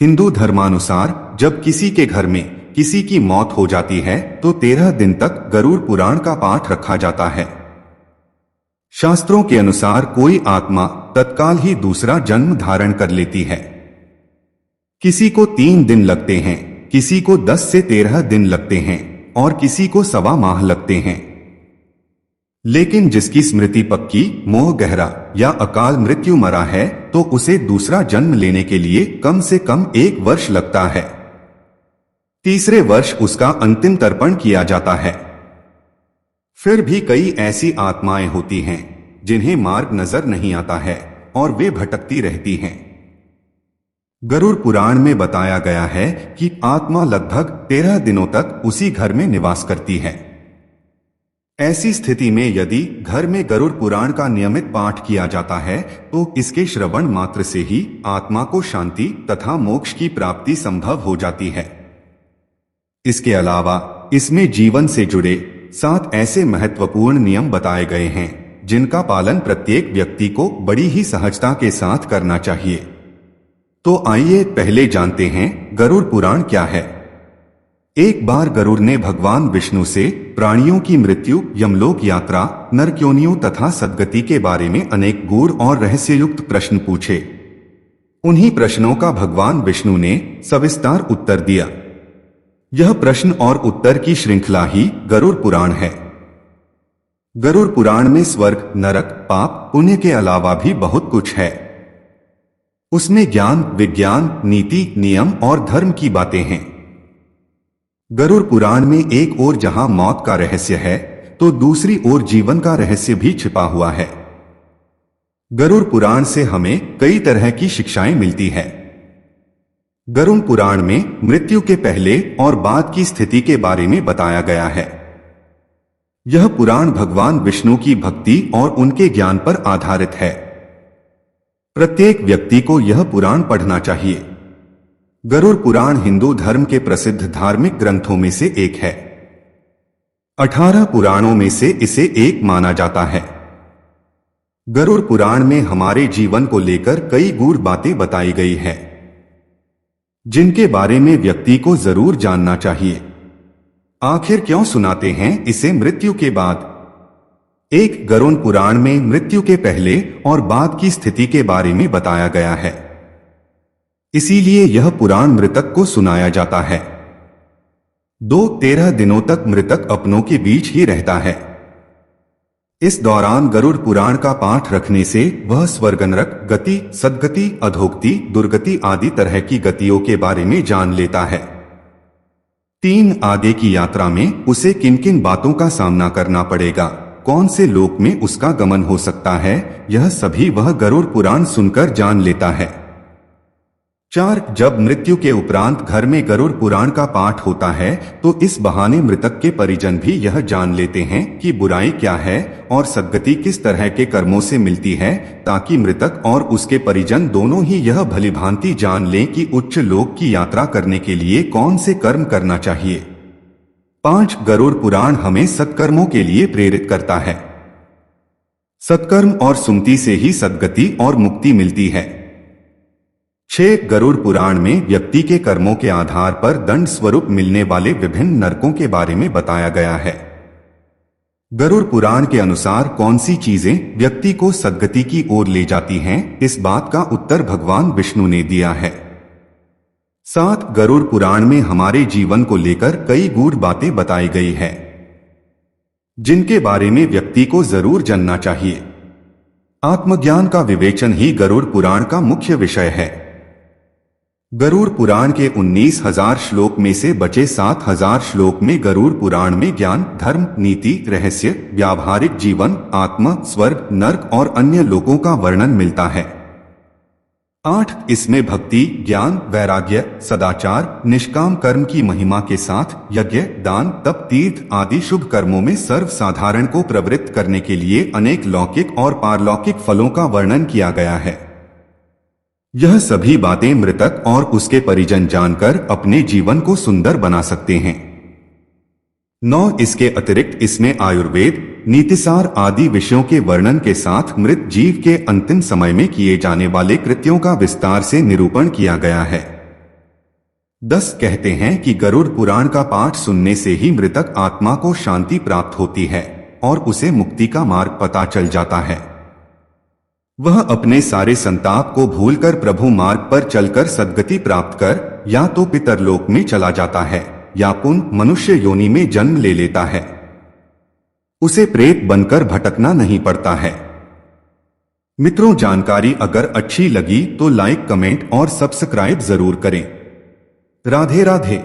हिंदू धर्मानुसार जब किसी के घर में किसी की मौत हो जाती है तो 13 दिन तक गरुड़ पुराण का पाठ रखा जाता है। शास्त्रों के अनुसार कोई आत्मा तत्काल ही दूसरा जन्म धारण कर लेती है। किसी को 3 दिन लगते हैं, किसी को 10 से 13 दिन लगते हैं और किसी को 1.25 माह लगते हैं। लेकिन जिसकी स्मृति पक्की, मोह गहरा या अकाल मृत्यु मरा है तो उसे दूसरा जन्म लेने के लिए कम से कम 1 वर्ष लगता है। तीसरे वर्ष उसका अंतिम तर्पण किया जाता है। फिर भी कई ऐसी आत्माएं होती हैं जिन्हें मार्ग नजर नहीं आता है और वे भटकती रहती हैं। गरुड़ पुराण में बताया गया है कि आत्मा लगभग 13 दिनों तक उसी घर में निवास करती है। ऐसी स्थिति में यदि घर में गरुड़ पुराण का नियमित पाठ किया जाता है तो इसके श्रवण मात्र से ही आत्मा को शांति तथा मोक्ष की प्राप्ति संभव हो जाती है। इसके अलावा इसमें जीवन से जुड़े 7 ऐसे महत्वपूर्ण नियम बताए गए हैं जिनका पालन प्रत्येक व्यक्ति को बड़ी ही सहजता के साथ करना चाहिए। तो आइए पहले जानते हैं गरुड़ पुराण क्या है। एक बार गरुड़ ने भगवान विष्णु से प्राणियों की मृत्यु, यमलोक यात्रा, नरक्योनियों तथा सद्गति के बारे में अनेक गूढ़ और रहस्ययुक्त प्रश्न पूछे। उन्हीं प्रश्नों का भगवान विष्णु ने सविस्तार उत्तर दिया। यह प्रश्न और उत्तर की श्रृंखला ही गरुड़ पुराण है। गरुड़ पुराण में स्वर्ग, नरक, पाप, पुण्य के अलावा भी बहुत कुछ है। उसमें ज्ञान, विज्ञान, नीति, नियम और धर्म की बातें हैं। गरुड़ पुराण में एक ओर जहां मौत का रहस्य है तो दूसरी ओर जीवन का रहस्य भी छिपा हुआ है। गरुड़ पुराण से हमें कई तरह की शिक्षाएं मिलती है। गरुड़ पुराण में मृत्यु के पहले और बाद की स्थिति के बारे में बताया गया है। यह पुराण भगवान विष्णु की भक्ति और उनके ज्ञान पर आधारित है। प्रत्येक व्यक्ति को यह पुराण पढ़ना चाहिए। गरुड़ पुराण हिंदू धर्म के प्रसिद्ध धार्मिक ग्रंथों में से एक है। 18 पुराणों में से इसे एक माना जाता है। गरुड़ पुराण में हमारे जीवन को लेकर कई गूढ़ बातें बताई गई है जिनके बारे में व्यक्ति को जरूर जानना चाहिए। आखिर क्यों सुनाते हैं इसे मृत्यु के बाद? एक गरुड़ पुराण में मृत्यु के पहले और बाद की स्थिति के बारे में बताया गया है। इसीलिए यह पुराण मृतक को सुनाया जाता है। 2-13 दिनों तक मृतक अपनों के बीच ही रहता है। इस दौरान गरुड़ पुराण का पाठ रखने से वह स्वर्ग, नरक, गति, सद्गति, अधोगति, दुर्गति आदि तरह की गतियों के बारे में जान लेता है। 3 आगे की यात्रा में उसे किन किन बातों का सामना करना पड़ेगा, कौन से लोक में उसका गमन हो सकता है, यह सभी वह गरुड़ पुराण सुनकर जान लेता है। 4 जब मृत्यु के उपरांत घर में गरुड़ पुराण का पाठ होता है तो इस बहाने मृतक के परिजन भी यह जान लेते हैं कि बुराई क्या है और सद्गति किस तरह के कर्मों से मिलती है, ताकि मृतक और उसके परिजन दोनों ही यह भलीभांति जान लें कि उच्च लोक की यात्रा करने के लिए कौन से कर्म करना चाहिए। 5 गरुड़ पुराण हमें सत्कर्मों के लिए प्रेरित करता है। सत्कर्म और सुमति से ही सद्गति और मुक्ति मिलती है। 6 गरुड़ पुराण में व्यक्ति के कर्मों के आधार पर दंड स्वरूप मिलने वाले विभिन्न नरकों के बारे में बताया गया है। गरुड़ पुराण के अनुसार कौन सी चीजें व्यक्ति को सद्गति की ओर ले जाती हैं, इस बात का उत्तर भगवान विष्णु ने दिया है। 7 गरुड़ पुराण में हमारे जीवन को लेकर कई गूढ़ बातें बताई गई है जिनके बारे में व्यक्ति को जरूर जानना चाहिए। आत्मज्ञान का विवेचन ही गरुड़ पुराण का मुख्य विषय है। गरुड़ पुराण के 19,000 श्लोक में से बचे 7,000 श्लोक में गरुड़ पुराण में ज्ञान, धर्म, नीति, रहस्य, व्यावहारिक जीवन, आत्मा, स्वर्ग, नरक और अन्य लोकों का वर्णन मिलता है। 8 इसमें भक्ति, ज्ञान, वैराग्य, सदाचार, निष्काम कर्म की महिमा के साथ यज्ञ, दान, तप, तीर्थ आदि शुभ कर्मों में सर्वसाधारण को प्रवृत्त करने के लिए अनेक लौकिक और पारलौकिक फलों का वर्णन किया गया है। यह सभी बातें मृतक और उसके परिजन जानकर अपने जीवन को सुंदर बना सकते हैं। 9 इसके अतिरिक्त इसमें आयुर्वेद, नीतिसार आदि विषयों के वर्णन के साथ मृत जीव के अंतिम समय में किए जाने वाले कृत्यों का विस्तार से निरूपण किया गया है। 10 कहते हैं कि गरुड़ पुराण का पाठ सुनने से ही मृतक आत्मा को शांति प्राप्त होती है और उसे मुक्ति का मार्ग पता चल जाता है। वह अपने सारे संताप को भूलकर प्रभु मार्ग पर चलकर सद्गति प्राप्त कर या तो पितरलोक में चला जाता है या पुनः मनुष्य योनि में जन्म ले लेता है। उसे प्रेत बनकर भटकना नहीं पड़ता है। मित्रों, जानकारी अगर अच्छी लगी तो लाइक, कमेंट और सब्सक्राइब जरूर करें। राधे राधे।